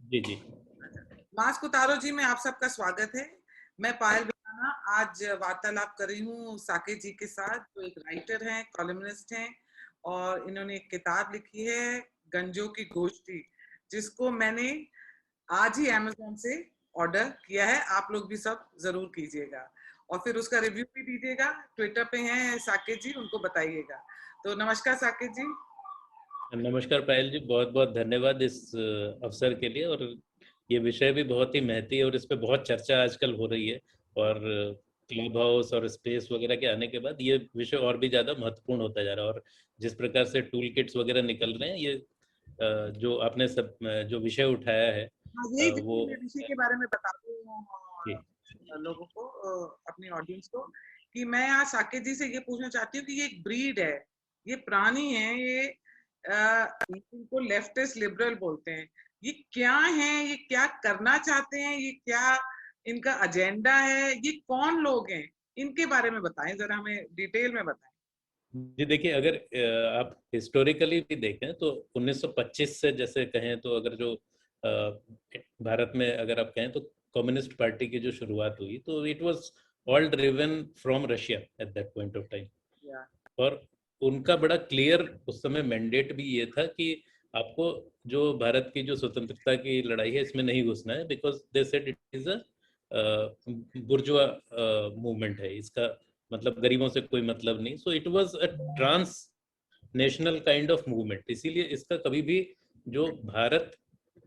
जी जी। Mask उतारो जी में आप सबका स्वागत है। मैं पायल बिराना आज वार्तालाप कर रही हूँ साकेत जी के साथ, जो एक राइटर हैं, कॉलमनिस्ट हैं और इन्होंने एक किताब लिखी है गंजों की गोष्ठी, जिसको मैंने आज ही अमेज़न से ऑर्डर किया है। आप लोग भी सब ज़रूर कीजिएगा और फिर उसका रिव्यू भी दीजिएगा। ट्विटर पे हैं साकेत जी, उनको बताइएगा। तो नमस्कार साकेत जी। नमस्कार पायल जी, बहुत बहुत धन्यवाद इस अवसर के लिए। और ये विषय भी बहुत ही महती है और इस पे बहुत चर्चा आजकल हो रही है। और क्लब हाउस और स्पेस वगैरह के आने के बाद ये विषय और भी ज़्यादा महत्वपूर्ण होता जा रहा है। और जिस प्रकार से टूल किट्स वगैरह निकल रहे हैं, ये जो आपने सब जो विषय उठाया है हाँ, यही थी कि वो मैं विषय के बारे में बता दूँ जी लोगों को, अपनी ऑडियंस को, कि मैं आज साकेत जी से ये पूछना चाहती हूँ कि ये एक ब्रीड है, ये प्राणी है, ये इनको लेफ्टिस्ट लिबरल बोलते हैं। ये क्या है, ये क्या करना चाहते हैं, ये क्या इनका एजेंडा है, ये कौन लोग हैं, इनके बारे में बताएं, जरा हमें डिटेल में बताएं। जी। देखिए, अगर आप हिस्टोरिकली भी देखें तो 1925 से जैसे कहें तो अगर जो भारत में अगर आप कहें तो कम्युनिस्ट पार्टी की जो शुरुआत हुई तो it was all driven from Russia at that point of time. या और उनका बड़ा क्लियर उस समय मैंडेट भी ये था कि आपको जो भारत की जो स्वतंत्रता की लड़ाई है इसमें नहीं घुसना है, because they said it is a bourgeois movement है, इसका मतलब गरीबों से कोई मतलब नहीं। So it was a transnational kind of movement. इसीलिए इसका कभी भी जो भारत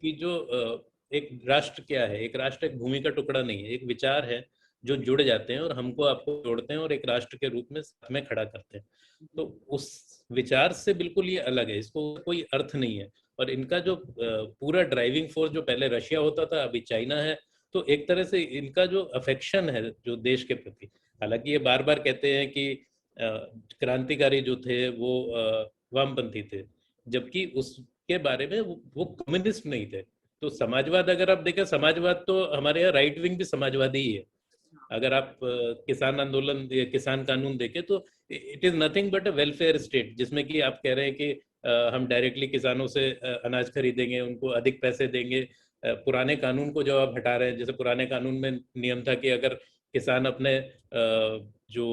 की जो एक राष्ट्र क्या है, एक राष्ट्र एक भूमि का टुकड़ा नहीं है, एक विचार है जो जुड़ जाते हैं और हमको आपको जोड़ते हैं और एक राष्ट्र के रूप में साथ में खड़ा करते हैं। तो उस विचार से बिल्कुल ये अलग है, इसको कोई अर्थ नहीं है। और इनका जो पूरा ड्राइविंग फोर्स जो पहले रशिया होता था अभी चाइना है, तो एक तरह से इनका जो अफेक्शन है जो देश के प्रति, हालांकि ये बार बार कहते हैं कि क्रांतिकारी जो थे वो वामपंथी थे, जबकि उसके बारे में वो कम्युनिस्ट नहीं थे। तो समाजवाद अगर आप देखें, समाजवाद तो हमारे यहाँ राइट विंग भी समाजवादी ही है। अगर आप किसान आंदोलन या किसान कानून देखें तो it is nothing but a welfare state, जिसमें कि आप कह रहे हैं कि हम डायरेक्टली किसानों से अनाज खरीदेंगे, उनको अधिक पैसे देंगे। पुराने कानून को जो आप हटा रहे हैं, जैसे पुराने कानून में नियम था कि अगर किसान अपने जो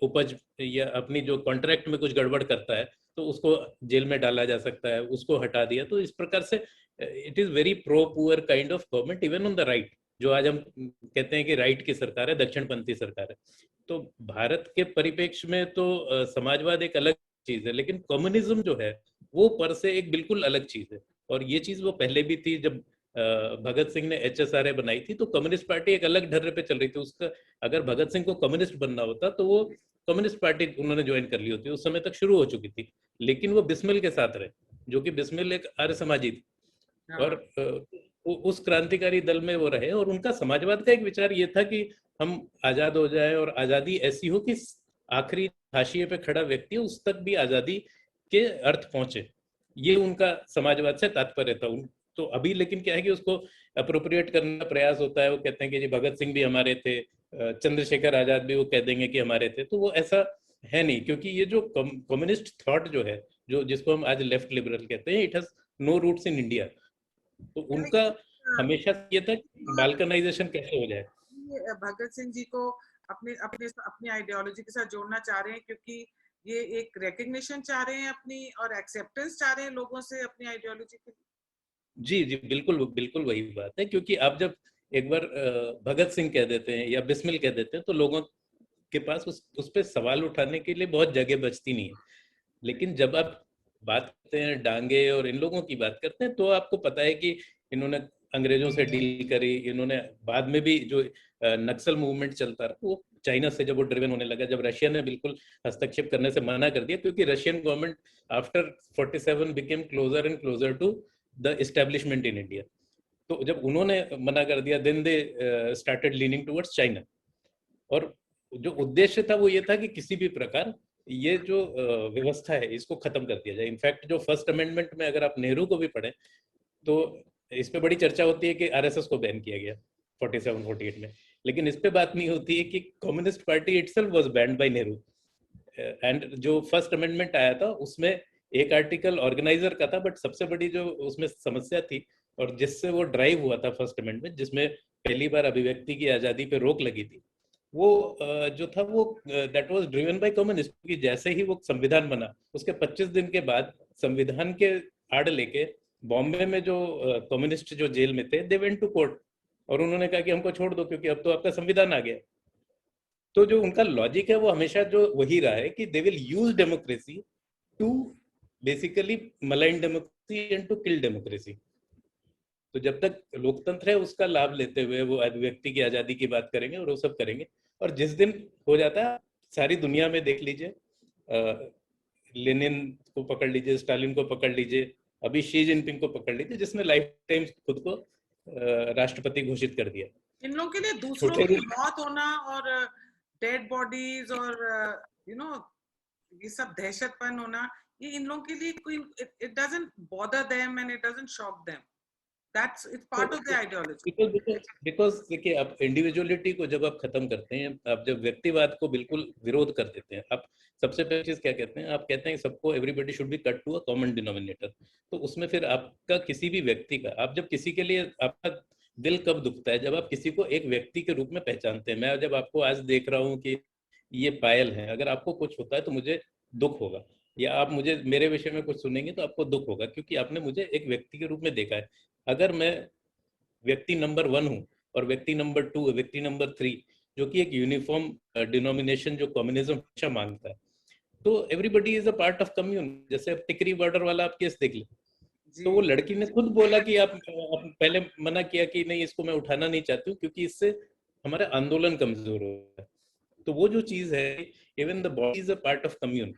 उपज या अपनी जो कॉन्ट्रैक्ट में कुछ गड़बड़ करता है तो उसको जेल में डाला जा सकता है, उसको हटा दिया। तो इस प्रकार से it is very pro poor kind of government even on the right. जो आज हम कहते हैं कि राइट की सरकार है, दक्षिणपंथी सरकार है। तो भारत के परिप्रेक्ष्य में तो समाजवाद एक अलग चीज है, लेकिन कम्युनिज्म जो है वो पर से एक बिल्कुल अलग चीज है। और ये चीज वो पहले भी थी, जब भगत सिंह ने HSRA बनाई थी तो कम्युनिस्ट पार्टी एक अलग ढर्रे पे चल रही थी उसका। अगर भगत सिंह को कम्युनिस्ट बनना होता तो वो कम्युनिस्ट पार्टी उन्होंने ज्वाइन कर ली होती, उस समय तक शुरू हो चुकी थी। लेकिन वो बिस्मिल के साथ रहे, जो कि बिस्मिल एक आर्य समाजी थी। और हाँ, उस क्रांतिकारी दल में वो रहे। और उनका समाजवाद का एक विचार ये था कि हम आजाद हो जाए और आजादी ऐसी हो कि आखिरी हाशिए पे खड़ा व्यक्ति उस तक भी आजादी के अर्थ पहुंचे। ये उनका समाजवाद से तात्पर्य था। तो अभी लेकिन क्या है कि उसको अप्रोप्रिएट करने का प्रयास होता है। वो कहते हैं कि जी भगत सिंह भी हमारे थे, चंद्रशेखर आजाद भी वो कह देंगे कि हमारे थे। तो वो ऐसा है नहीं, क्योंकि ये जो कम्युनिस्ट थॉट जो है, जो जिसको हम आज लेफ्ट लिबरल कहते हैं, it has no roots in India. तो उनका लेकिन हमेशा ये था कि बाल्कनाइजेशन कैसे हो जाए। ये भगत सिंह जी को अपने अपने अपनी आइडियोलॉजी के साथ जोड़ना चाह रहे हैं, क्योंकि ये एक रिकग्निशन चाह रहे हैं अपनी, और एक्सेप्टेंस चाह रहे हैं लोगों से अपनी आइडियोलॉजी की। जी जी, बिल्कुल बिल्कुल वही बात है। क्योंकि आप जब एक बार भगत सिंह कह देते हैं या बिस्मिल कह देते हैं तो लोगों के पास उस पे सवाल उठाने के लिए बहुत जगह बचती नहीं है। लेकिन जब आप बात करते हैं डांगे और इन लोगों की बात करते हैं तो आपको पता है कि इन्होंने अंग्रेजों से डील करी। इन्होंने बाद में भी जो नक्सल मूवमेंट चलता रहा वो चाइना से जब वो ड्रिवन होने लगा, जब रशिया ने बिल्कुल हस्तक्षेप करने से मना कर दिया, क्योंकि Russian government after 47 became closer and closer to the establishment in India. तो जब उन्होंने मना कर दिया then they started leaning towards China. और जो उद्देश्य था वो ये था कि किसी भी प्रकार ये जो व्यवस्था है इसको खत्म कर दिया जाए। इनफैक्ट जो फर्स्ट अमेंडमेंट में अगर आप नेहरू को भी पढ़ें तो इस पे बड़ी चर्चा होती है कि RSS को बैन किया गया 47-48 में। लेकिन इस पे बात नहीं होती है कि communist party itself was banned by Nehru. And जो फर्स्ट अमेंडमेंट आया था उसमें एक आर्टिकल ऑर्गेनाइजर का था, बट सबसे बड़ी जो उसमें समस्या थी और जिससे वो ड्राइव हुआ था फर्स्ट अमेंडमेंट, जिसमें पहली बार अभिव्यक्ति की आजादी पे रोक लगी थी, वो जो था वो that was driven by communist, कि जैसे ही वो संविधान बना उसके 25 दिन के बाद संविधान के आड़ लेके बॉम्बे में जो कम्युनिस्ट जो जेल में थे, दे वेंट टू कोर्ट, और उन्होंने कहा कि हमको छोड़ दो क्योंकि अब तो आपका संविधान आ गया। तो जो उनका लॉजिक है वो हमेशा जो वही रहा है कि they will use democracy to basically malign democracy and to kill democracy. तो जब तक लोकतंत्र है उसका लाभ लेते हुए वो अभिव्यक्ति की आजादी की बात करेंगे और वो सब करेंगे। और जिस दिन हो जाता है, सारी दुनिया में देख लीजिए, लेनिन को पकड़ लीजिए, स्टालिन को पकड़ लीजिए, अभी शी जिनपिंग को पकड़ लीजिए, जिसने लाइफ टाइम खुद को राष्ट्रपति घोषित कर दिया। इन लोगों के लिए दूसरों की मौत होना और डेड बॉडीज और यू नो ये सब दहशतपन होना, ये इन लोगों के लिए कोई it doesn't bother them and it doesn't shock them, that's it's part of the ideology. Because देखिए, आप इंडिविजुअलिटी को जब आप खत्म करते हैं, आप जब व्यक्तिवाद को बिल्कुल विरोध कर देते हैं, आप सबसे पहली चीज क्या कहते हैं, आप कहते हैं सबको everybody should be cut to a common denominator. तो उसमें फिर आपका किसी भी व्यक्ति का, आप जब किसी के लिए, आपका दिल कब दुखता है, जब आप किसी को एक व्यक्ति के रूप में पहचानते हैं। मैं जब आपको आज देख रहा हूँ कि ये पायल है, अगर आपको कुछ होता है तो मुझे दुख होगा, या आप मुझे मेरे विषय में कुछ सुनेंगे तो आपको दुख होगा, क्योंकि आपने मुझे एक व्यक्ति के रूप में देखा है। अगर मैं व्यक्ति नंबर 1 हूँ और व्यक्ति नंबर 2, व्यक्ति नंबर 3, जो कि एक यूनिफॉर्म डिनोमिनेशन जो कम्युनिज्म हमेशा मांगता है, तो everybody is a part of commune. जैसे अब टिकरी बॉर्डर वाला आप केस देख ले, तो वो लड़की ने खुद बोला कि आप पहले मना किया कि नहीं, इसको मैं उठाना नहीं चाहती हूँ क्योंकि इससे हमारा आंदोलन कमजोर हो रहा है। तो वो जो चीज है, even the body is a part of commune,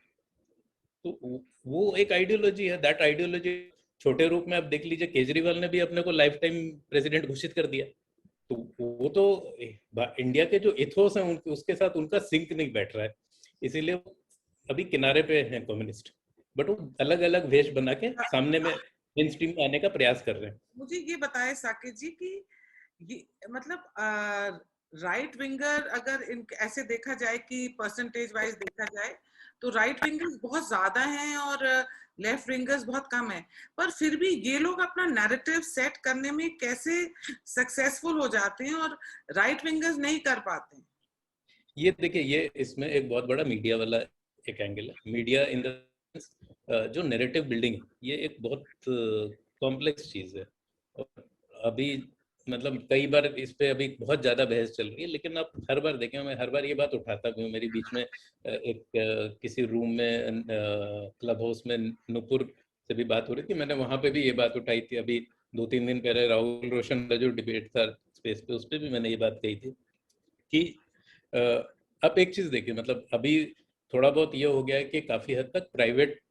तो वो एक आइडियोलॉजी है। दैट आइडियोलॉजी छोटे रूप में आप देख लीजिए, केजरीवाल ने भी अपने को लाइफ टाइम प्रेसिडेंट घोषित कर दिया। तो वो तो इंडिया के जो इथोस हैं उनके, उसके साथ उनका सिंक नहीं बैठ रहा है, इसीलिए वो अभी किनारे पे हैं कम्युनिस्ट, बट वो अलग अलग वेश बना के सामने में मेन स्ट्रीम में आने का प्रयास कर रहे हैं। मुझे ये बताएं साकेत जी कि ये मतलब राइट विंगर अगर इन ऐसे देखा जाए कि परसेंटेज वाइज देखा जाए तो राइट विंगर्स बहुत ज्यादा हैं और लेफ्ट विंगर्स बहुत कम है, पर फिर भी ये लोग अपना नैरेटिव सेट करने में कैसे सक्सेसफुल हो जाते हैं और राइट विंगर्स नहीं कर पाते हैं? ये देखिए, ये इसमें एक बहुत बड़ा मीडिया वाला एक एंगल है। मीडिया इन द जो नैरेटिव बिल्डिंग है, ये एक बहुत कॉम्प्लेक्स चीज है। और अभी मतलब कई बार इस पे अभी बहुत ज्यादा बहस चल रही है, लेकिन आप हर बार देखें, मैं हर बार ये बात उठाता हूँ। मेरी बीच में एक किसी रूम में क्लब हाउस में नुपुर से भी बात हो रही थी, मैंने वहां पे भी ये बात उठाई थी। अभी 2-3 दिन पहले राहुल रोशन का जो डिबेट था स्पेस पे, उस पर भी मैंने ये बात कही थी कि आप एक चीज देखिए, मतलब अभी थोड़ा बहुत ये हो गया है कि काफी हद तक प्राइवेट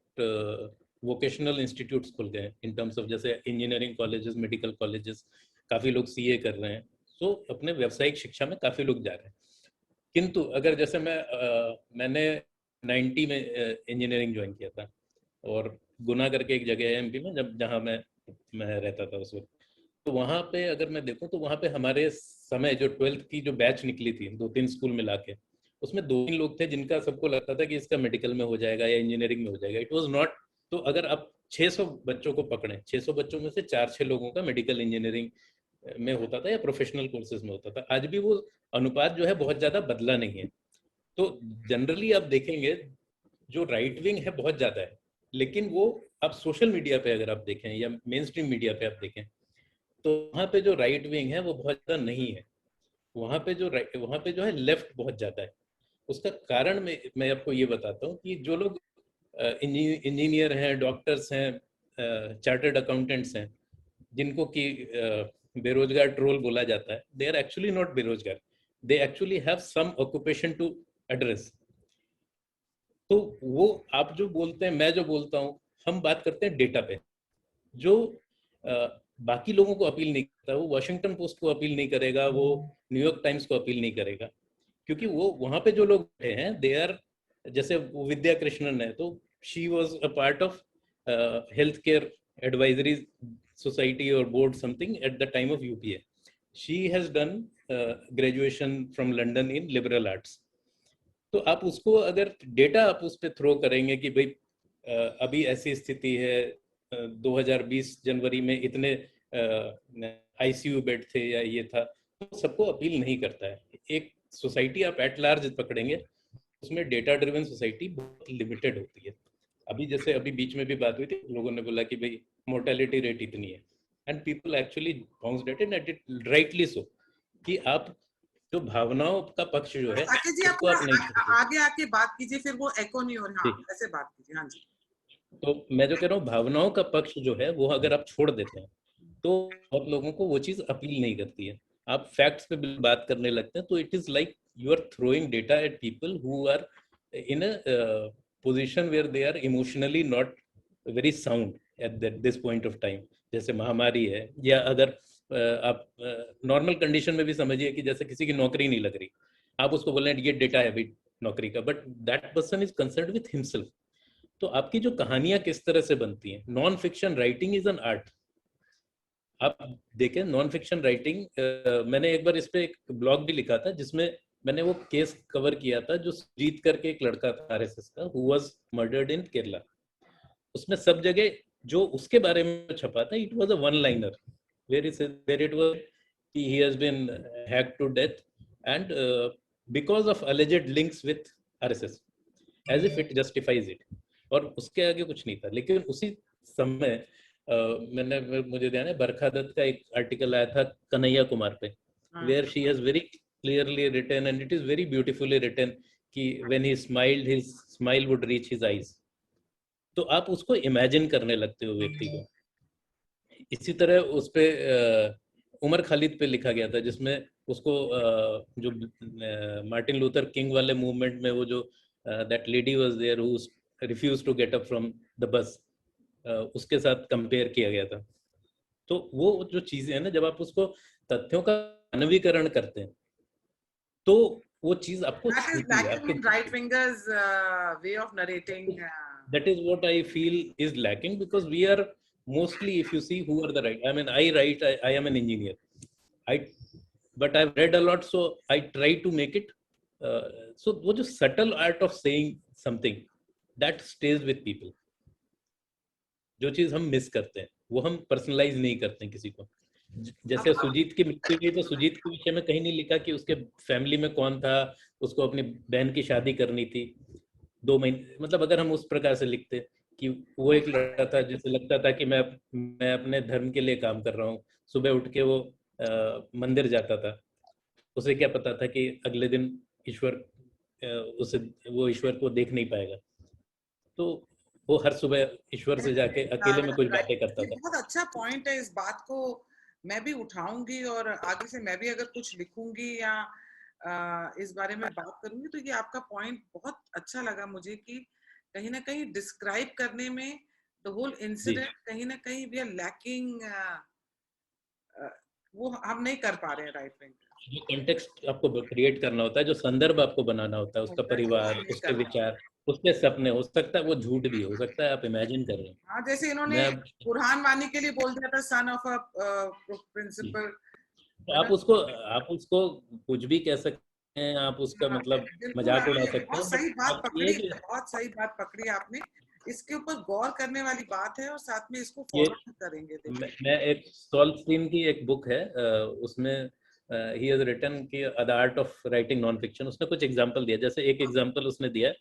वोकेशनल इंस्टीट्यूट्स खुल गए हैं इन टर्म्स ऑफ, जैसे इंजीनियरिंग कॉलेजेस, मेडिकल कॉलेजेस, काफी लोग सीए कर रहे हैं, तो अपने व्यावसायिक शिक्षा में काफी लोग जा रहे हैं। किंतु अगर जैसे मैंने 90 में इंजीनियरिंग ज्वाइन किया था, और गुना करके एक जगह है एमपी में, जहाँ मैं रहता था उस वक्त, तो वहाँ पे अगर मैं देखूँ तो वहाँ पे हमारे समय जो 12th की जो बैच निकली थी 2-3 स्कूल मिला के, उसमें 2-3 लोग थे जिनका सबको लगता था कि इसका मेडिकल में हो जाएगा या इंजीनियरिंग में हो जाएगा। It was not. तो अगर आप 600 बच्चों को पकड़ें, 600 बच्चों में से 4-6 लोगों का मेडिकल इंजीनियरिंग में होता था या प्रोफेशनल कोर्सेज में होता था। आज भी वो अनुपात जो है बहुत ज्यादा बदला नहीं है। तो जनरली आप देखेंगे जो राइट विंग है बहुत ज्यादा है, लेकिन वो आप सोशल मीडिया पे अगर आप देखें या मेन स्ट्रीम मीडिया पे आप देखें, तो वहाँ पे जो राइट विंग है वो बहुत ज्यादा नहीं है। वहाँ पे जो है लेफ्ट बहुत ज्यादा है। उसका कारण मैं आपको ये बताता हूँ कि जो लोग इंजीनियर हैं, डॉक्टर्स हैं, चार्टर्ड अकाउंटेंट्स हैं, जिनको कि बेरोजगार ट्रोल बोला जाता है, दे आर एक्चुअली नॉट बेरोजगार, they actually have some occupation to address. तो वो आप जो बोलते हैं, मैं जो बोलता हूँ, हम बात करते हैं डेटा पे। जो बाकी लोगों को अपील नहीं करता, वो वॉशिंगटन पोस्ट को अपील नहीं करेगा, वो न्यूयॉर्क टाइम्स को अपील नहीं करेगा, क्योंकि वो वहां पे जो लोग बैठे हैं दे आर, जैसे विद्या कृष्णन है, तो she was a part of health care advisory society और board something at the time of UPA. She has done graduation from London in liberal arts. तो आप उसको अगर डेटा आप उस पर थ्रो करेंगे कि भाई अभी ऐसी स्थिति है, 2020 जनवरी में इतने आईसीयू बेड थे या ये था, तो सबको अपील नहीं करता है। एक सोसाइटी आप एट लार्ज पकड़ेंगे, उसमें डेटा ड्रिवन सोसाइटी बहुत लिमिटेड होती है। अभी जैसे अभी बीच में भी बात हुई थी, लोगों ने बोला कि भाई मोर्टेलिटी रेट इतनी है, and people actually bounced at it rightly so, कि आप जो भावनाओं का पक्ष जो है साकेत जी, आप उसको थोड़ा आप नहीं छोड़ते। आगे आके बात कीजिए, फिर वो एको नहीं हो रहा। हाँ, ऐसे बात कीजिए। हाँ जी। तो मैं जो कह रहा हूँ, भावनाओं का पक्ष जो है वो अगर आप छोड़ देते हैं तो बहुत लोगों को वो चीज अपील नहीं करती है। आप फैक्ट्स पे बात करने लगते हैं तो it is like you are throwing data at people who are in a position where they are emotionally not very sound at this point of time. जैसे महामारी है, या अगर आप नॉर्मल कंडीशन में भी समझिए कि जैसे किसी की नौकरी नहीं लग रही, आप उसको बोल रहे हैं ये डेटा है भाई नौकरी का, but that person is concerned with himself. तो आपकी जो कहानियां किस तरह से बनती हैं, non fiction writing is an art. आप देखें नॉन फिक्शन राइटिंग, मैंने एक बार इस पे एक ब्लॉग भी लिखा था जिसमें मैंने वो केस कवर किया था, जो सुजीत करके एक लड़का था आरएसएस का, who was murdered in Kerala. उसमें सब जगह जो उसके बारे में छपा था, it was a one liner where it was he has been hacked to death and because of alleged links with RSS, as if it justifies it. और उसके आगे कुछ नहीं था। लेकिन उसी समय मुझे ध्यान है, बरखा दत्त का एक आर्टिकल आया था कन्हैया कुमार पे, where she has very clearly written and it is very beautifully written कि when he smiled his smile would reach his eyes. तो आप उसको इमेजिन करने लगते हो व्यक्ति को। इसी तरह उस पे उमर खालिद पे लिखा गया था, जिसमें उसको जो मार्टिन लूथर किंग वाले मूवमेंट में वो जो that lady was there who refuse to get up from the bus, उसके साथ कंपेयर किया गया था। तो वो जो चीजें हैं ना, जब आप उसको तथ्यों का मानवीकरण करते हैं तो वो चीज आपको That is छूती है lacking आपके। in right wingers way of narrating. That is what I feel is lacking, because we are mostly, if you see who are the right, I mean, I write, I am an engineer, I, but I've read a lot, so I try to make it. So वो जो subtle art of saying something that stays with people, जो चीज हम miss करते हैं वो हम personalise नहीं करते हैं किसी को। जैसे सुजीत की मृत्यु हुई तो सुजीत के विषय में कहीं नहीं लिखा कि उसके फैमिली में कौन था, उसको अपनी बहन की शादी करनी थी 2 महीने, मतलब अगर हम उस प्रकार से लिखते कि वो एक लड़का था जिसे लगता था कि मैं अपने धर्म के लिए काम कर रहा हूँ, सुबह उठ के वो मंदिर जाता था, उसे क्या पता था कि अगले दिन ईश्वर उसे वो ईश्वर को देख नहीं पाएगा, तो वो हर सुबह ईश्वर से जाके अकेले में कुछ बातें करता ये था। बहुत अच्छा पॉइंट है। इस बात को मैं भी उठाऊंगी और आगे से मैं भी अगर कुछ लिखूंगी या इस बारे में बात करूंगी तो ये आपका पॉइंट बहुत अच्छा लगा मुझे कि कहीं ना कहीं डिस्क्राइब करने में द होल इंसिडेंट कहीं ना कहीं वी आर लैकिंग, वो हम नहीं कर पा रहे हैं राइट विंग। जो कॉन्टेक्स्ट आपको क्रिएट करना होता है, जो संदर्भ आपको बनाना होता है, उसका परिवार, उसके विचार, उसके सपने, हो सकता है वो झूठ भी हो सकता है, आप इमेजिन कर रहे हैं। हाँ, जैसे इन्होंने मैं बुरहान वानी के लिए बोल दिया था सन ऑफ अ प्रिंसिपल, तो आप उसको कुछ भी कह सकते हैं, आप उसका मतलब बिल्कुल मजाक उड़ा आपने सकते बहुत हैं, सही बट बात आप पकड़ी ये है, बहुत सही बात पकड़ी आपने। इसके ऊपर गौर करने वाली बात है और साथ में इसको ये फॉलो करेंगे। देखिए मैं एक सॉल्स्टीन की एक बुक है, उसमें ही हैज रिटन कि the art of writing non fiction, उसने कुछ एग्जांपल दिया। जैसे एक एग्जांपल उसने दिया,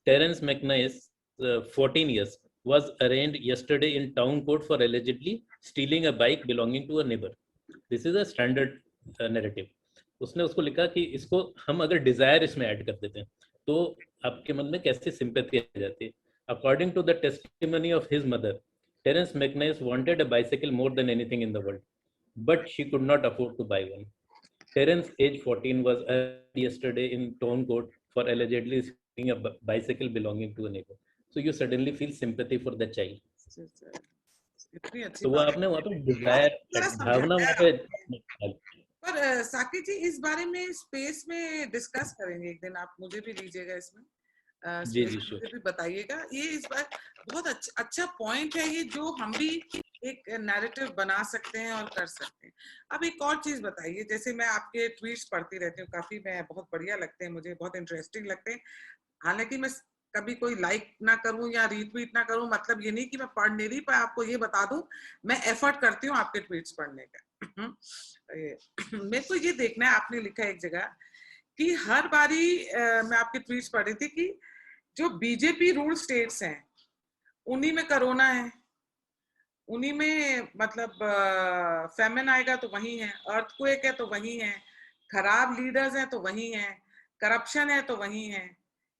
Terrence मैकनाइस 14 years was arraigned yesterday in town court for allegedly stealing a bike belonging to a neighbor. This is a standard narrative. उसने उसको लिखा कि इसको हम अगर डिजायर इसमें ऐड कर देते हैं तो आपके मन में कैसे सिंपैथी आ जाती है। According to the testimony of his mother, Terence McNice wanted a bicycle more than anything in the world, but she could not afford to buy one. Terence, age 14, was arrested yesterday in town court for allegedly stealing a bicycle belonging to a neighbor. So you suddenly feel sympathy for the child. इतनी अच्छी तो वो बात आपने वहाँ पे Dzire, जरा भावना समझाया वहाँ पे। पर साकिब जी इस बारे में स्पेस में डिस्कस करेंगे एक दिन, आप मुझे भी लीजिएगा इसमें जी स्पेस जी मुझे श्योर। भी बताइएगा। ये इस बार बहुत अच्छा पॉइंट है ये, जो हम भी एक नैरेटिव बना सकते हैं और कर सकते हैं। अब एक और चीज बताइए, जैसे मैं आपके ट्वीट्स पढ़ती रहती हूँ, काफी मैं बहुत बढ़िया लगते हैं मुझे, बहुत इंटरेस्टिंग लगते हैं। हालांकि मैं कभी कोई लाइक ना करूं या रीट्वीट ना करूं, मतलब ये नहीं कि मैं पढ़ नहीं रही, पर आपको ये बता दूं मैं एफर्ट करती हूँ आपके ट्वीट्स पढ़ने का। मेरे को ये देखना है, आपने लिखा है एक जगह कि हर बारी मैं आपके ट्वीट्स पढ़ रही थी कि जो बीजेपी रूल स्टेट्स हैं उन्हीं में कोरोना है, उन्हीं में मतलब फेमिन आएगा तो वही है, अर्थक्वेक है तो वही है, खराब लीडर्स हैं तो वही है, करप्शन है तो वही है।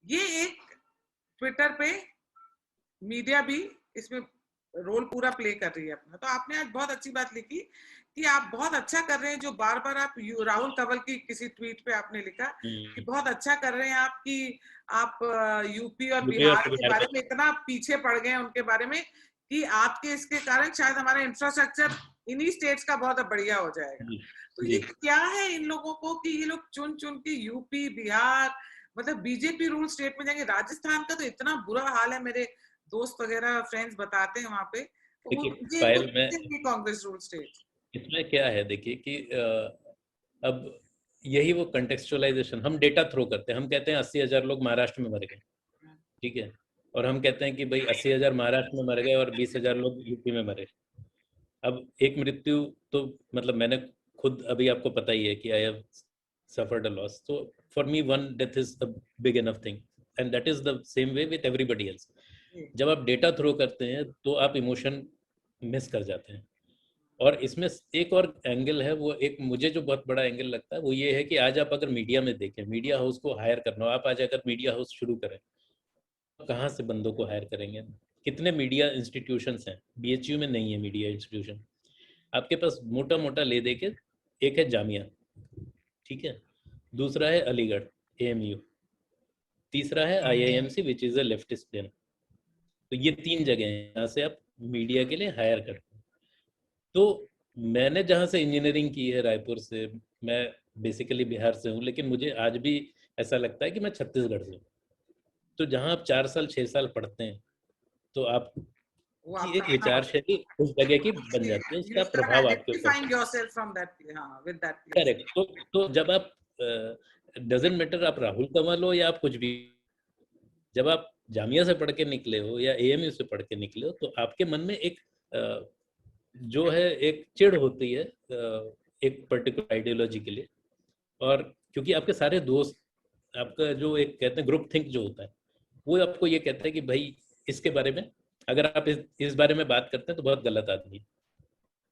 ये एक ट्विटर पे मीडिया भी इसमें रोल पूरा प्ले कर रही है अपना। तो आपने आज बहुत अच्छी बात लिखी कि आप बहुत अच्छा कर रहे हैं, जो बार बार आप राहुल कंवल की किसी ट्वीट पे आपने लिखा कि बहुत अच्छा कर रहे हैं आप, कि आप यूपी और बिहार के बारे में इतना पीछे पड़ गए हैं उनके बारे में कि आपके इसके कारण शायद हमारा इंफ्रास्ट्रक्चर इन्हीं स्टेट्स का बहुत बढ़िया हो जाएगा। तो ये क्या है इन लोगों को कि ये लोग चुन चुन के यूपी बिहार, मतलब बीजेपी रूल स्टेट में जाएंगे। राजस्थान का तो इतना बुरा हाल है, मेरे दोस्त वगैरह फ्रेंड्स बताते हैं वहां पे, तो कांग्रेस रूल स्टेट। इसमें क्या है देखिए कि अब यही वो कंटेक्चुअलाइजेशन, हम डेटा थ्रो करते हैं, हम कहते हैं 80,000 लोग महाराष्ट्र में मर गए, ठीक है, और हम कहते हैं कि भाई 80,000 महाराष्ट्र में मर गए और 20,000 लोग यूपी में मरे। अब एक मृत्यु तो मतलब मैंने खुद अभी आपको पता ही है कि I have suffered a loss, so for me one death is a big enough thing and that is the same way with everybody else. जब आप डेटा थ्रो करते हैं तो आप इमोशन मिस कर जाते हैं। और इसमें एक और एंगल है, वो एक मुझे जो बहुत बड़ा एंगल लगता है वो ये है कि आज आप अगर मीडिया में देखें, मीडिया हाउस को हायर करना हो, आप आज अगर मीडिया हाउस शुरू करें, कहाँ से बंदों को हायर करेंगे? कितने मीडिया इंस्टीट्यूशंस हैं? बीएचयू में नहीं है मीडिया इंस्टीट्यूशन, आपके पास मोटा मोटा ले दे के, एक है जामिया, ठीक है, दूसरा है अलीगढ़ एएमयू, तीसरा है IIMC which is a leftist plane. तो ये 3 जगह हैं यहाँ से आप मीडिया के लिए हायर करते हैं। तो मैंने जहाँ से इंजीनियरिंग की है रायपुर से, मैं बेसिकली बिहार से हूँ, लेकिन मुझे आज भी ऐसा लगता है कि मैं छत्तीसगढ़ से हूँ। तो जहाँ आप 4 साल 6 साल पढ़ते हैं तो आप की एक विचार शैली उस जगह की बन जाती है, उसका प्रभाव आपके ऊपर। करेक्ट। तो जब आप डजंट मैटर आप राहुल कंवल हो या आप कुछ भी, जब आप जामिया से पढ़ के निकले हो या एएमयू से पढ़ के निकले हो तो आपके मन में एक जो है एक चिढ़ होती है एक पर्टिकुलर आइडियोलॉजी के लिए। और क्योंकि आपके सारे दोस्त, आपका जो एक कहते हैं ग्रुप थिंक जो होता है, वो आपको ये कहता है कि भाई इसके बारे में अगर आप इस बारे में बात करते हैं तो बहुत गलत आदमी है।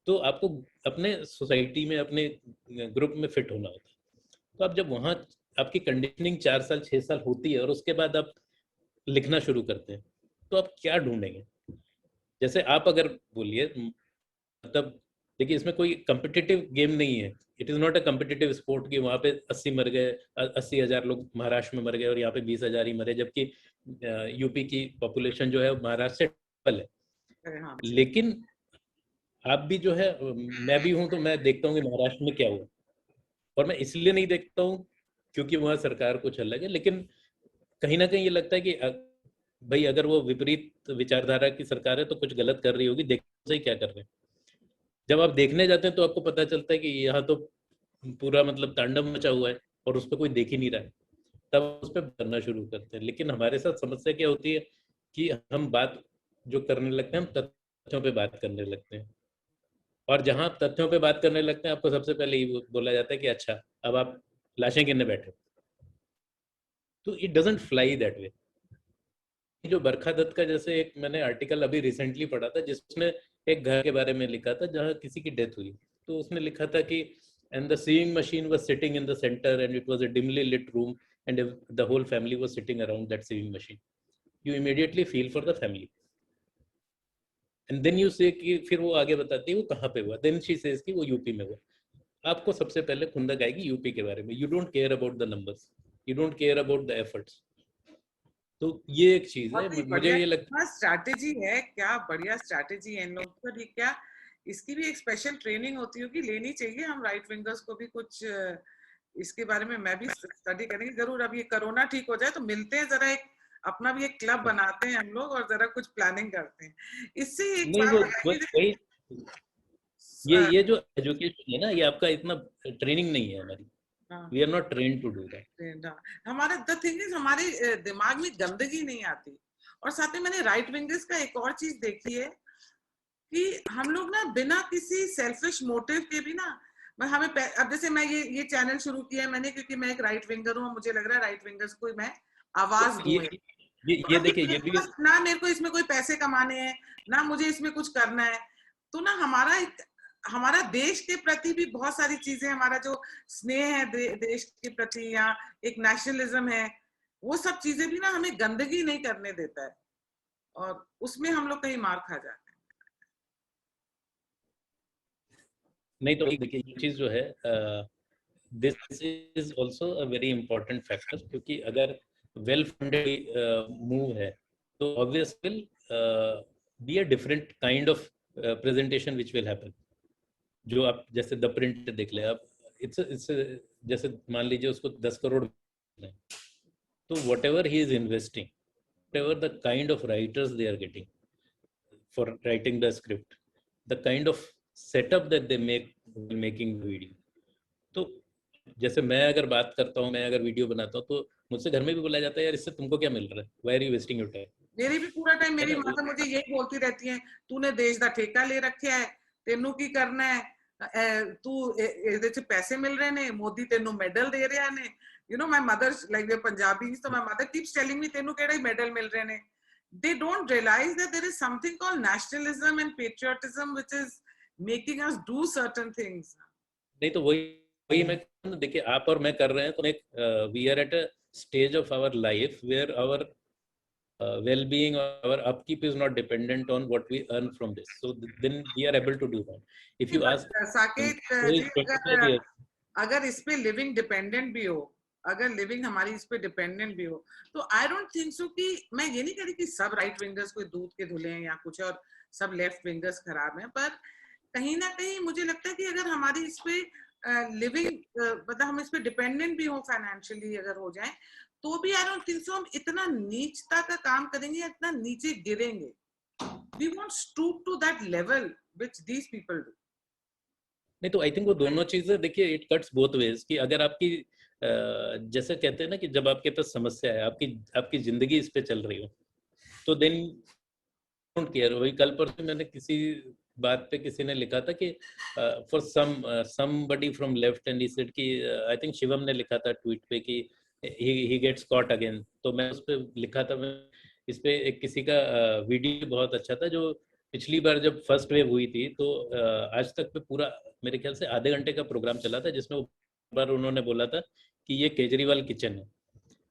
तो आपको अपने सोसाइटी में अपने ग्रुप में फिट होना होता है। तो आप जब वहाँ आपकी कंडीशनिंग 4 साल 6 साल होती है और उसके बाद आप लिखना शुरू करते हैं तो आप क्या ढूंढेंगे? जैसे आप अगर बोलिए, मतलब देखिए इसमें कोई कम्पिटिटिव गेम नहीं है, it is not a competitive sport कि वहाँ पे 80 मर गए, 80,000 लोग महाराष्ट्र में मर गए और यहाँ पे 20,000 ही मरे, जबकि यूपी की पॉपुलेशन जो है महाराष्ट्र से डबल है। लेकिन आप भी जो है, मैं भी हूँ, तो मैं देखता हूँ कि महाराष्ट्र में क्या हुआ, और मैं इसलिए नहीं देखता हूँ क्योंकि वहाँ सरकार कुछ अलग है, लेकिन कहीं ना कहीं ये लगता है कि भाई अगर वो विपरीत विचारधारा की सरकार है तो कुछ गलत कर रही होगी, देखो सही क्या कर रहे हैं। जब आप देखने जाते हैं तो आपको पता चलता है कि यहाँ तो पूरा मतलब तांडव मचा हुआ है और उस पर कोई देख ही नहीं रहा है, तब उस पर करना शुरू करते हैं। लेकिन हमारे साथ समस्या क्या होती है कि हम बात जो करने लगते हैं, हम तथ्यों पे बात करने लगते हैं, और जहां आप तथ्यों पे बात करने लगते हैं आपको सबसे पहले ये बोला जाता है कि अच्छा अब आप लाशें गिनने बैठे। तो it doesn't fly that way. जो बरखा दत्त का जैसे एक मैंने आर्टिकल अभी रिसेंटली पढ़ा था जिसने एक घर के बारे में लिखा था जहाँ किसी की डेथ हुई, तो उसने लिखा था कि and the seeing machine was sitting in the centre and it was a dimly lit room and the whole family was sitting around that seeing machine, you immediately feel for the family and then you say कि फिर वो आगे बताती है वो कहाँ पे हुआ, देन शी सेज कि वो यूपी में हुआ। आपको सबसे पहले खुंदक आएगी यूपी के बारे में, you don't care about the numbers, you don't care about the efforts. तो ये एक चीज है, मुझे ये लगता है स्ट्रैटेजी है, क्या बढ़िया स्ट्रैटेजी है इन लोगों की। क्या इसकी भी एक स्पेशल ट्रेनिंग होती होगी, लेनी चाहिए। हम राइट विंगर्स को भी कुछ इसके बारे में मैं भी स्टडी करेंगे जरूर। अब ये कोरोना ठीक हो जाए तो मिलते हैं, जरा एक अपना भी एक क्लब बनाते हैं हम लोग और जरा कुछ प्लानिंग करते हैं। इससे एक ये जो एजुकेशन है ना, ये आपका इतना ट्रेनिंग नहीं है हमारी, we are not trained to do that. हमारे द थिंग इज हमारे दिमाग में गंदगी नहीं आती। और साथ में मैंने राइट विंगर्स का एक और चीज देखी है कि हम लोग ना बिना किसी सेल्फिश मोटिव के भी ना, हमें अब जैसे मैं ये चैनल शुरू किया है मैंने क्योंकि मैं एक राइट विंगर हूँ, मुझे लग रहा है राइट विंगर्स को मैं आवाज दूं। ये देखिए, ये भी ना मेरे को इसमें कोई पैसे कमाने हैं, ना मुझे इसमें कुछ करना है। तो ना हमारा देश के प्रति भी बहुत सारी चीजें, हमारा जो स्नेह है देश के प्रति या एक नेशनलिज्म है, वो सब चीजें भी ना हमें गंदगी नहीं करने देता है और उसमें हम लोग कहीं मार खा जाते हैं। नहीं तो देखिए ये चीज जो है, this is also a very important factor, क्योंकि अगर वेल फंडेड मूव है तो obvious will be a different kind of presentation which will happen. जो आप जैसे द प्रिंट देख ले आप, इट्स जैसे मान लीजिए उसको 10 करोड़, तो whatever he is investing, whatever the kind of writers they are getting for writing the script, the kind of setup that they make while making the video. तो जैसे मैं अगर बात करता हूँ, मैं अगर वीडियो बनाता हूँ, तो मुझसे घर में भी बोला जाता है यार इससे तुमको क्या मिल रहा है, why are you wasting your time? मेरी भी पूरा टाइम मेरी माता मुझे यही बोलती रहती है, तूने देश का ठेका ले रखा है, तेनू की करना है, तू ਇਹਦੇ ਚ पैसे मिल रहे ने, मोदी तेनू मेडल दे रहा ने, you know my mother like we're Punjabis, so my mother keeps telling me तेनू केड़े मेडल मिल रहे ने। They don't realize that there is something called nationalism and patriotism which is making us do certain things. नहीं तो वही मैं देखिए आप और मैं कर रहे हैं, तो we are at a stage of our life where our well-being, our upkeep is not dependent on what we earn from this, so then we are able to do that. If you ask Saket जी, अगर इस पे living dependent भी हो, अगर living हमारी इस पे dependent भी हो, तो आई डोंट थिंक सो कि मैं ये नहीं कह रही कि सब राइट विंगर्स कोई दूध के धुले हैं या कुछ और सब लेफ्ट विंगर्स खराब हैं, पर कहीं ना कहीं मुझे लगता है कि अगर हमारी इस पे लिविंग मतलब हम इस पे डिपेंडेंट भी हो फाइनेंशियली अगर हो जाए, तो भी आई डोंट थिंक सो हम इतना नीचता का काम करेंगे या इतना नीचे गिरेंगे। We won't stoop to that level which these people do. नहीं तो आई थिंक वो दोनों चीजें देखिए, इट कट्स बोथ वेज, कि अगर आपकी जैसे कहते हैं ना कि जब आपके पास समस्या है, आपकी जिंदगी इस पे चल रही हो, तो देन डोंट केयर। वही कल परसों मैंने किसी बात पे किसी ने लिखा था कि for somebody from left and he said कि आई थिंक शिवम ने लिखा था ट्वीट पे कि ही गेट्स कॉट अगेन। तो मैं उस पे लिखा था, मैं इस पे एक किसी का वीडियो बहुत अच्छा था, जो पिछली बार जब फर्स्ट वेव हुई थी तो आज तक पे पूरा मेरे ख्याल से आधे घंटे का प्रोग्राम चला था, जिसमें वो बार उन्होंने बोला था कि ये केजरीवाल किचन है,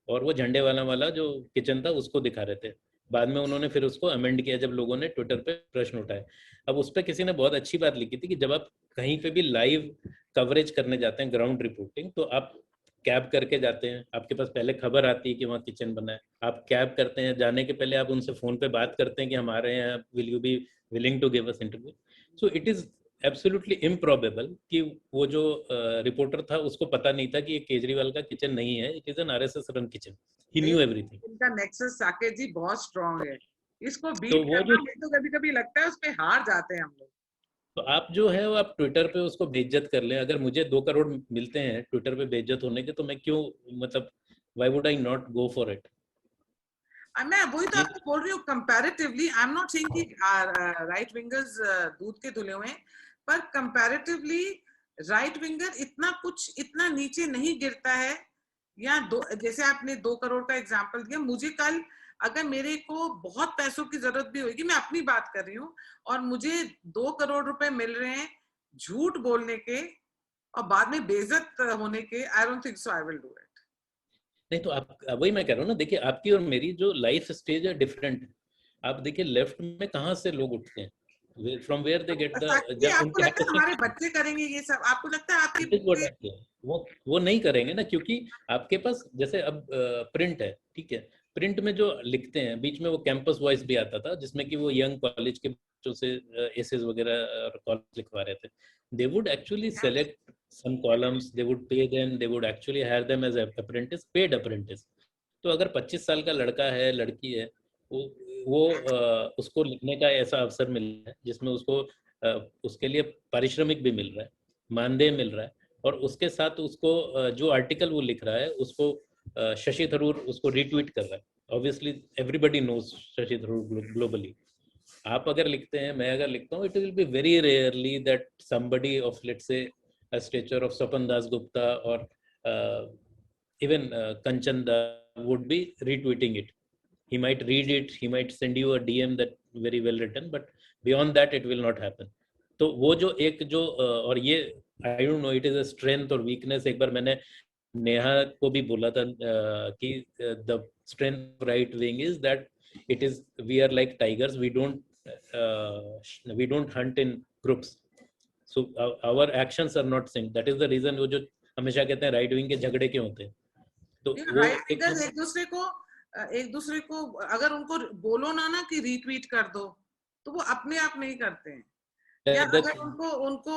और वो झंडे वाला जो किचन था उसको दिखा रहे थे। बाद में उन्होंने फिर उसको अमेंड किया जब लोगों ने ट्विटर पे प्रश्न उठाए। अब उस पर किसी ने बहुत अच्छी बात लिखी थी कि जब आप कहीं पे भी लाइव कवरेज करने जाते हैं, ग्राउंड रिपोर्टिंग, तो आप कैब करके जाते हैं, आपके पास पहले खबर आती है कि वहाँ किचन बना है, आप कैब करते हैं, जाने के पहले आप उनसे फोन पे बात करते हैं कि हमारे यहाँ will you be willing to give us interview. So it is absolutely improbable कि वो जो रिपोर्टर था उसको पता नहीं था कि ये केजरीवाल का किचन नहीं है, it is an RSS run kitchen. He new everything. इनका नेक्सस साकेत जी बहुत स्ट्रांग है, इसको बीट तो वो करना जो में तो कभी-कभी लगता है उस पे हार जाते हैं हम लोग। तो आप जो है वो आप ट्विटर पे उसको बेइज्जत कर लें। अगर मुझे 2 करोड़ मिलते हैं ट्विटर पे बेइज्जत होने के, तो मैं क्यों, मतलब why would I not go for it? मैं वही तो आपको बोल रही हूँ, comparatively I am not saying कि राइट विंगर्स दूध के धुले हुए हैं, पर कंपैरेटिवली राइट विंगर इतना नीचे नहीं गिरता है। या जैसे आपने 2 करोड़ का एग्जांपल दिया, मुझे कल अगर मेरे को बहुत पैसों की जरूरत भी होगी, मैं अपनी बात कर रही हूँ, और मुझे 2 करोड़ रुपए मिल रहे हैं झूठ बोलने के और बाद में बेइज्जत होने के, I don't think so I will do it. नहीं तो आप, वही मैं कह रहा हूँ ना, देखिए आपकी और मेरी जो लाइफ स्टेज है डिफरेंट। आप देखिए लेफ्ट में कहाँ से लोग उठते हैं, from where they get the, जब आपको उनके लगता है हाथ हमारे बच्चे करेंगे ये सब? आपको लगता है आपके में वो नहीं करेंगे ना, क्योंकि आपके पास जैसे अब प्रिंट है, ठीक है, प्रिंट में जो लिखते हैं, बीच में वो कैंपस वॉइस भी आता था जिसमें कि वो यंग कॉलेज के बच्चों से एसेज वगैरह और कॉलेज लिखवा रहे थे। They would actually select some columns, they would pay them, they would actually hire them as apprentice, paid apprentice। तो अगर 25 साल का लड़का है, लड़की है, वो उसको लिखने का ऐसा अवसर मिल रहा है जिसमें उसको उसके लिए पारिश्रमिक भी मिल रहा है, मानदेय मिल रहा है, और उसके साथ उसको जो आर्टिकल वो लिख रहा है उसको शशि थरूर उसको रीट्वीट कर रहा है. Obviously everybody knows Shashi Tharoor globally. आप अगर लिखते हैं, मैं अगर लिखता हूँ, it will be very rarely that somebody of let's say a stature of Swapan Das Gupta or even Kanchan would be retweeting it. He might read it, he might send you a DM that very well written, but beyond that it will not happen. तो वो जो एक जो और ये I don't know it is a strength और weakness. एक बार मैंने नेहा को भी बोला था कि the strength right wing is that it is we are like tigers, we don't hunt in groups. So our actions are not synced. That is the reason वो जो हमेशा कहते हैं राइट विंग के झगड़े क्यों होते हैं. तो वो एक दूसरे को अगर उनको बोलो ना कि रीट्वीट कर दो तो वो अपने आप नहीं करते हैं. या अगर उनको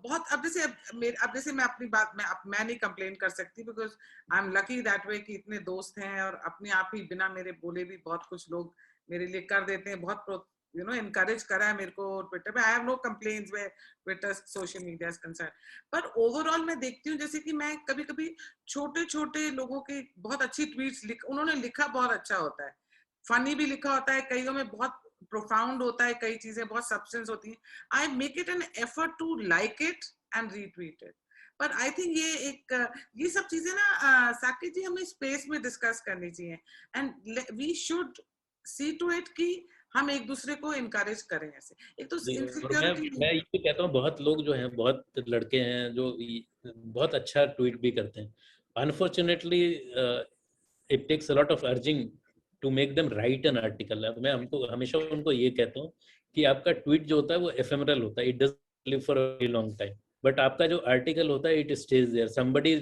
बहुत अब जैसे मैं अपनी बात मैं नहीं कंप्लेन कर सकती because I am lucky that way कि इतने दोस्त हैं और अपने आप ही बिना मेरे बोले भी बहुत कुछ लोग मेरे लिए कर देते हैं. बहुत encourage करा है मेरे को ट्विटर पे. I have no complaints where Twitter social media is concerned. पर ओवरऑल मैं देखती हूँ जैसे कि मैं कभी कभी छोटे छोटे लोगों के बहुत अच्छी ट्वीट्स उन्होंने लिखा बहुत अच्छा होता है, फनी भी लिखा होता है, कईयों में बहुत प्रोफाउंड होता है, कई चीजें बहुत सब्सटेंस होती हैं. I make it an effort to like it and retweet it. पर आई थिंक ये सब चीजें ना साकिब जी हमें स्पेस में डिस्कस करनी चाहिए and we should see to it कि हम एक दूसरे को इनकरेज करें. ऐसे एक तो इनसिक्योरिटी मैं ये कहता हूँ, बहुत लोग जो हैं, बहुत लड़के हैं जो बहुत अच्छा ट्वीट भी करते हैं. Unfortunately it takes a lot of urging to make them write an article. मैं हमको हमेशा उनको ये कहता हूँ कि आपका ट्वीट जो होता है वो एफेमरल होता है, it doesn't live for a very long time. But आपका जो आर्टिकल होता है it stays there. Somebody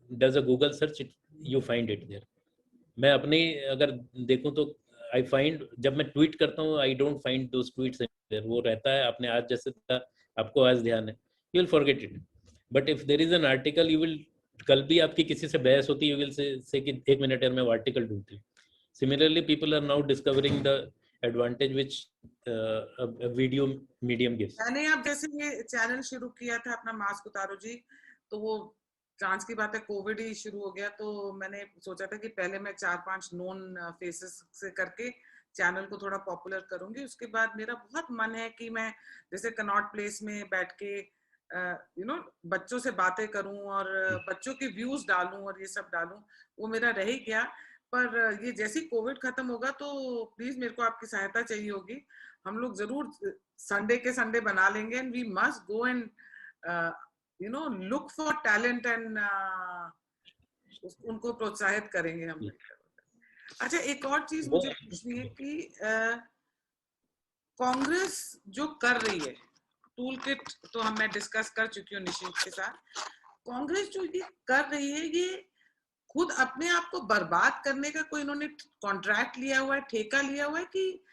does a Google search, you find it there. मैं अपनी अगर देखूं तो आई फाइंड, जब मैं ट्वीट करता हूँ I don't find those tweets there. वो रहता है आपने आज जैसे था, आपको आज ध्यान है, you will forget it. But if there is an article, you will, कल भी आपकी किसी से बहस होती है, यू विल से कि एक मिनट यार मैं वो आर्टिकल ढूंढती हूँ. Similarly people are now discovering the advantage which video medium gives. मैंने अब जैसे ये चैनल शुरू किया था अपना मास्क उतारो जी, तो वो चांस की बात है कोविड ही शुरू हो गया. तो मैंने सोचा था कि पहले मैं 4-5 नोन फेसेस से करके चैनल को थोड़ा पॉपुलर करूंगी. उसके बाद मेरा बहुत मन है कि मैं जैसे कनॉट प्लेस में बैठ के बच्चों से बातें करूं और बच्चों के व्यूज डालूं और ये सब डालूं. वो मेरा रह ही गया. पर ये जैसे कोविड खत्म होगा तो प्लीज मेरे को आपकी सहायता चाहिए होगी. हम लोग जरूर संडे के संडे बना लेंगे and we must go and look for talent and उनको प्रोत्साहित करेंगे हम. अच्छा, एक और चीज मुझे पूछनी है कि कांग्रेस जो कर रही है, टूल किट तो मैं डिस्कस कर चुकी हूँ निशित के साथ. कांग्रेस जो ये कर रही है, ये खुद अपने आप को बर्बाद करने का कोई इन्होंने कॉन्ट्रैक्ट लिया हुआ है, ठेका लिया हुआ है कि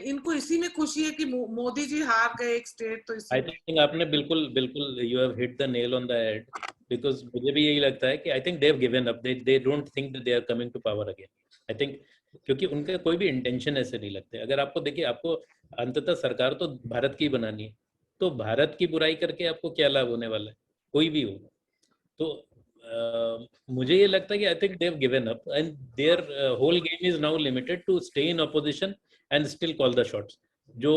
इनको इसी में खुशी है कि मोदी जी हार गए एक स्टेट. तो आई थिंक आपने बिल्कुल you have hit the nail on the head. Because मुझे भी यही लगता है कि I think they have given up. They don't think that they are coming to power again. I think क्योंकि उनके कोई भी इंटेंशन ऐसे नहीं लगते. अगर आपको देखिए, आपको अंततः सरकार तो भारत की बनानी है, तो भारत की बुराई करके आपको क्या लाभ होने वाला है, कोई भी हो. तो मुझे ये लगता है कि I think they have given up and their whole game is now limited to stay in opposition and still call the shots. जो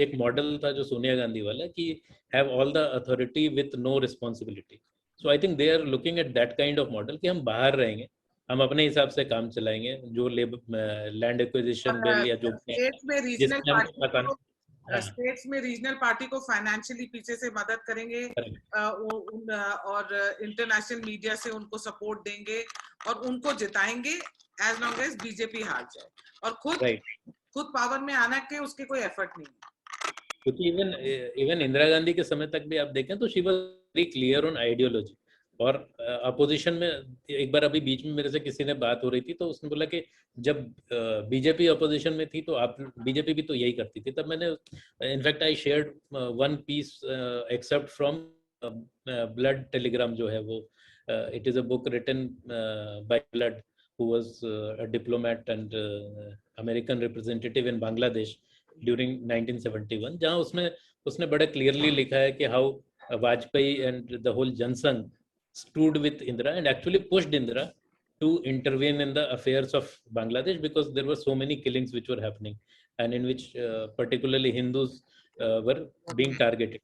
एक मॉडल था जो सोनिया गांधी वाला कि have all the authority with no responsibility. So I think they are looking at that kind of model कि हम बाहर रहेंगे, हम अपने हिसाब से काम चलाएंगे. जो लैंड एक्विजिशन बिल या जो स्टेट्स में रीजनल पार्टी को फाइनेंशियली पीछे से मदद करेंगे और इंटरनेशनल मीडिया से उनको सपोर्ट देंगे और उनको जिताएंगे एज लॉन्ग एज बीजेपी हार जाए. और खुद पावर में आना के उसके कोई एफर्ट नहीं है. क्योंकि इवन इंदिरा गांधी के समय तक भी आप देखें तो she was very clear on ideology. और अपोजिशन में एक बार अभी बीच में मेरे से किसी ने बात हो रही थी, तो उसने बोला कि जब बीजेपी अपोजिशन में थी तो आप बीजेपी भी तो यही करती थी. तब मैंने in fact I shared one piece except from Blood Telegram जो है वो, it is a book written by Blood who was a diplomat and American representative in Bangladesh during 1971, जहाँ उसने बड़ा क्लियरली लिखा है कि how Vajpayee and the whole Jansangh stood with Indira and actually pushed Indira to intervene in the affairs of Bangladesh, because there were so many killings which were happening, and in which particularly Hindus were being targeted,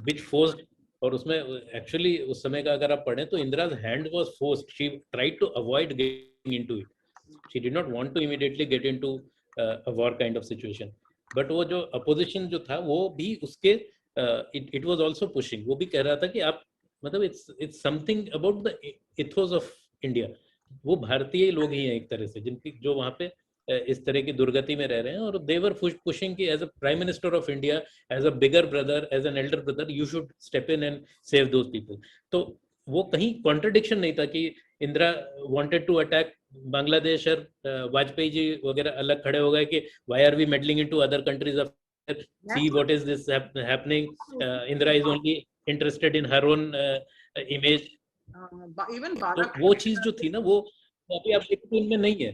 which forced. और उसमें actually उस समय का अगर आप पढ़ें तो इंदिरा's hand was forced. She tried to avoid getting into it. She did not want to immediately get into a war kind of situation. But वो जो opposition जो था वो भी उसके it was also pushing. वो भी कह रहा था कि आप मतलब it's something about the ethos of India. वो भारतीय लोग ही हैं एक तरह से, जिनकी जो वहाँ पे इस तरह की दुर्गति में रह रहे हैं, और they were pushing कि as a Prime Minister of India, as a bigger brother, as an elder brother, you should step in and save those people. तो वो कहीं contradiction नहीं था कि Indira wanted to attack Bangladesh और वाजपेयी जी वगैरह अलग खड़े हो गए कि why are we meddling into other countries of see what is this happening. Indira is only interested in her own image. Even तो वो चीज जो थी ना वो अभी आप देखते तो इनमें नहीं है.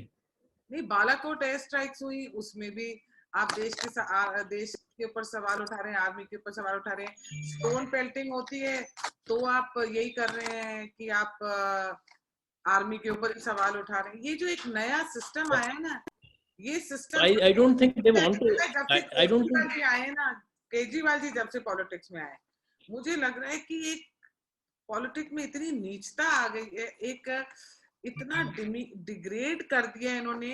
नहीं, बालाकोट एयर स्ट्राइक्स हुई, उसमें भी आप देश के ऊपर सवाल उठा रहे हैं, आर्मी के ऊपर सवाल उठा रहे हैं. स्टोन पेल्टिंग होती है तो आप यही कर रहे हैं कि आप आर्मी के ऊपर ही सवाल उठा रहे हैं. ये जो एक नया सिस्टम आया है ना, ये system I don't think they want to. I don't think आए ना, केजरीवाल जी जब से पॉलिटिक्स में आए, मुझे लग रहा है कि एक पॉलिटिक्स में इतनी नीचता आ गई है, एक इतना डिग्रेड कर दिया इन्होंने.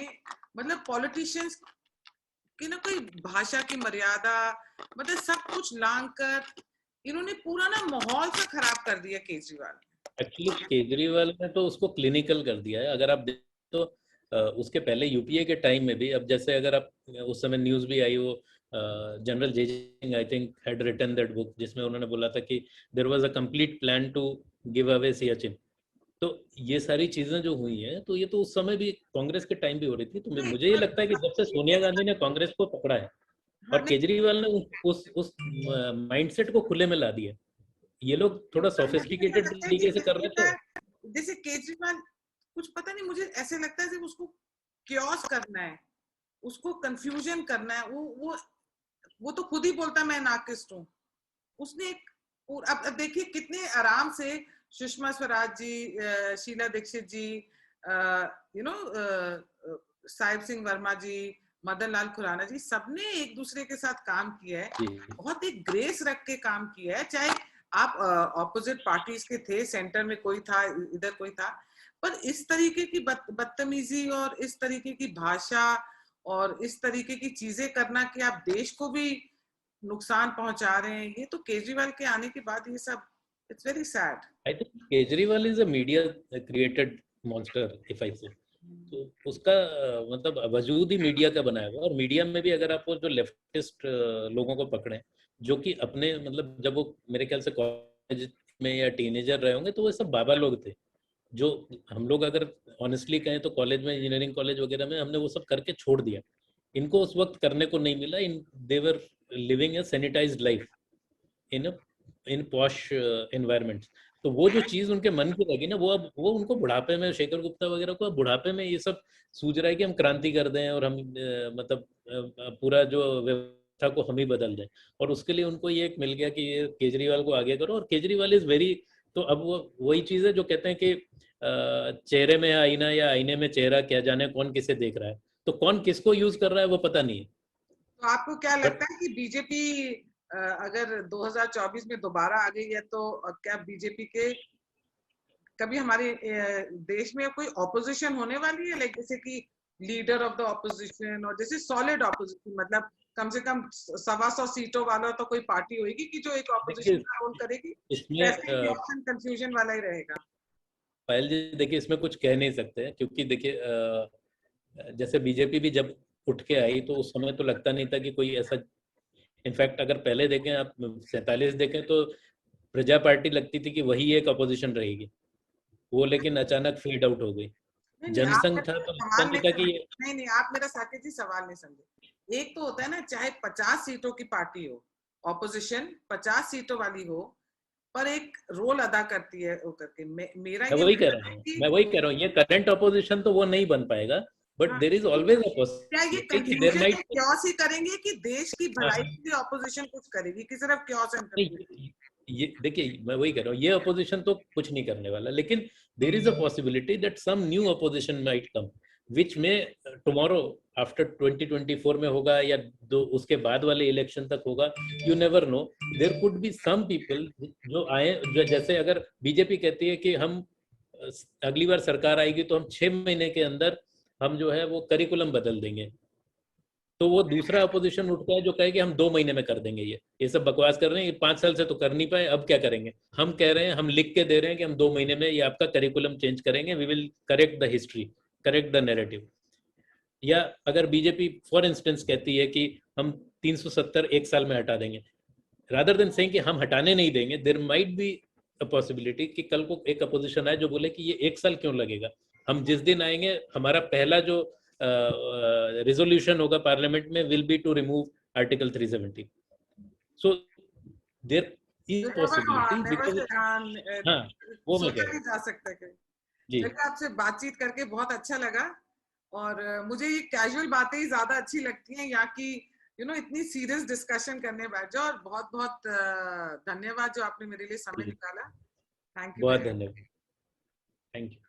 मतलब पॉलिटिशियंस की ना कोई भाषा की मर्यादा, मतलब सब कुछ लांग कर इन्होंने पूरा ना माहौल सा खराब कर दिया केजरीवाल. एक्चुअली केजरीवाल ने तो उसको क्लिनिकल कर दिया है. अगर आप देखें तो उसके पहले यूपीए के टाइम में भी, अब जैसे अगर आप उस समय न्यूज़ भी आई, वो General J Singh I think had written that book, जिसमें उन्होंने बोला था कि there was a complete plan to give away Siachen. तो ये सारी चीजें जो हुई हैं, तो ये तो उस समय भी कांग्रेस के टाइम भी हो रही थी. तो मुझे ये लगता है कि जब से सोनिया गांधी ने कांग्रेस को पकड़ा है और केजरीवाल ने उस माइंडसेट को खुले में ला दिया. ये लोग थोड़ा सोफिस्टिकेटेड तरीके से कर रहे थे. जैसे केजरीवाल कुछ पता नहीं, मुझे ऐसे लगता है कि उसको क्योस करना है, उसको कंफ्यूजन करना है. वो तो खुद ही बोलता मैं नाकिस्ट हूँ. उसने अब देखिए कितने आराम से सुषमा स्वराज जी, शीला दीक्षित जी, साहिब सिंह वर्मा जी, मदन लाल खुराना जी, सबने एक दूसरे के साथ काम किया है. बहुत ही ग्रेस रख के काम किया है. चाहे आप ऑपोजिट पार्टीज के थे, सेंटर में कोई था, इधर कोई था, पर इस तरीके की बदतमीजी और इस तरीके की भाषा और इस तरीके की चीजें करना कि आप देश को भी नुकसान पहुंचा रहे हैं, ये तो केजरीवाल के आने के बाद ये सब, it's very sad. I think Kejriwal is a media created monster if I से. तो उसका मतलब वजूद ही मीडिया का बनाया हुआ. और मीडिया में भी अगर आप जो लेफ्टिस्ट लोगों को पकड़े, जो कि अपने मतलब जब वो मेरे ख्याल से कॉलेज में या टीनेजर रहे होंगे, तो वो सब बाबा लोग थे. जो हम लोग अगर ऑनेस्टली कहें तो कॉलेज में, इंजीनियरिंग कॉलेज वगैरह में हमने वो सब करके छोड़ दिया. इनको उस वक्त करने को नहीं मिला. They were living a sanitised life in posh environments. तो वो जो चीज उनके मन की लगी ना, वो उनको बुढ़ापे में, शेखर गुप्ता वगैरह को बुढ़ापे में ये सब सूझ रहा है कि हम क्रांति कर दें और हम मतलब पूरा जो व्यवस्था को हम ही बदल दें. और उसके लिए उनको ये एक मिल गया कि ये केजरीवाल को आगे करो. और केजरीवाल इज वेरी, तो अब वो वही चीज है जो कहते हैं कि चेहरे में आईना या आईने में चेहरा, क्या जाने कौन किसे देख रहा है. तो कौन किसको यूज कर रहा है वो पता नहीं है. तो आपको क्या लगता है कि बीजेपी अगर 2024 में दोबारा आ गई है, तो क्या बीजेपी के कभी हमारे देश में कोई ऑपोजिशन होने वाली है, लाइक जैसे कि लीडर ऑफ द ऑपोजिशन, और जैसे सॉलिड ऑपोजिशन, मतलब कम से कम 125 सीटों वाला तो कोई पार्टी होगी कि जो एक ऑपोजिशन का रोल करेगी. इसमें ऑप्शन कंफ्यूजन वाला ही रहेगा. पायल जी देखिए, इसमें कुछ कह नहीं सकते, क्योंकि देखिए जैसे बीजेपी भी जब उठ के आई तो उस समय तो लगता नहीं था कि कोई ऐसा, इनफैक्ट अगर पहले देखें आप 47 देखें तो प्रजा पार्टी लगती थी कि वही एक अपोजिशन रहेगी. वो लेकिन अचानक फेड आउट हो गई. जनसंघ था तो लगता नहीं था कि नहीं, आप मेरा साकेत जी सवाल नहीं समझे. एक तो होता है ना, चाहे 50 सीटों की पार्टी हो, ऑपोजिशन 50 सीटों वाली हो, पर एक रोल अदा करती है वो करके. मेरा मैं वही कह रहा हूँ, ये करंट ऑपोजिशन तो वो नहीं बन पाएगा, but there is always a possibility कि देयर माइट क्योस ही करेंगे कि देश की भलाई के लिए ऑपोजिशन कुछ करेगी कि सिर्फ क्योस एंड कंफ्यूजन. ये देखिए, मैं वही कह रहा हूँ, ये अपोजिशन तो कुछ नहीं करने वाला, लेकिन there is a possibility that some new opposition might come which में टुमारो आफ्टर 2024 में होगा या उसके बाद वाले इलेक्शन तक होगा, you never know. There could be some people जो आए, जो जैसे अगर बीजेपी कहती है कि हम अगली बार सरकार आएगी तो हम 6 महीने के अंदर हम जो है वो करिकुलम बदल देंगे, तो वो दूसरा अपोजिशन उठता है जो कहे कि हम 2 महीने में कर देंगे, ये सब बकवास कर रहे हैं, ये 5 साल से तो कर नहीं पाए, अब क्या करेंगे। हम कह रहे हैं, हम लिख के दे रहे हैं कि हम 2 महीने में ये आपका करिकुलम चेंज करेंगे, we will correct the history, correct the narrative. या अगर बीजेपी फॉर इंस्टेंस कहती है कि हम 370 एक साल में हटा देंगे, रादर देन सेइंग कि हम हटाने नहीं देंगे, there might be a possibility कि कल को एक अपोजिशन आए जो बोले कि ये 1 साल क्यों लगेगा, हम जिस दिन आएंगे हमारा पहला जो रेजोल्यूशन होगा पार्लियामेंट में will be to remove article 370। So there is possibility because, हाँ वो मैं कह सोचा रहा नहीं हूँ जा सकता है। जी। चलिए, आपसे बातचीत करके बहुत अच्छा लगा, और मुझे ये कैजुअल बातें ही ज्यादा अच्छी लगती हैं, या कि इतनी सीरियस डिस्कशन करने बैठ जाओ। और बहुत बहुत धन्यवाद जो आपने मेरे लिए समय निकाला। थैंक यू बहुत वेरी मच। धन्यवाद, थैंक यू।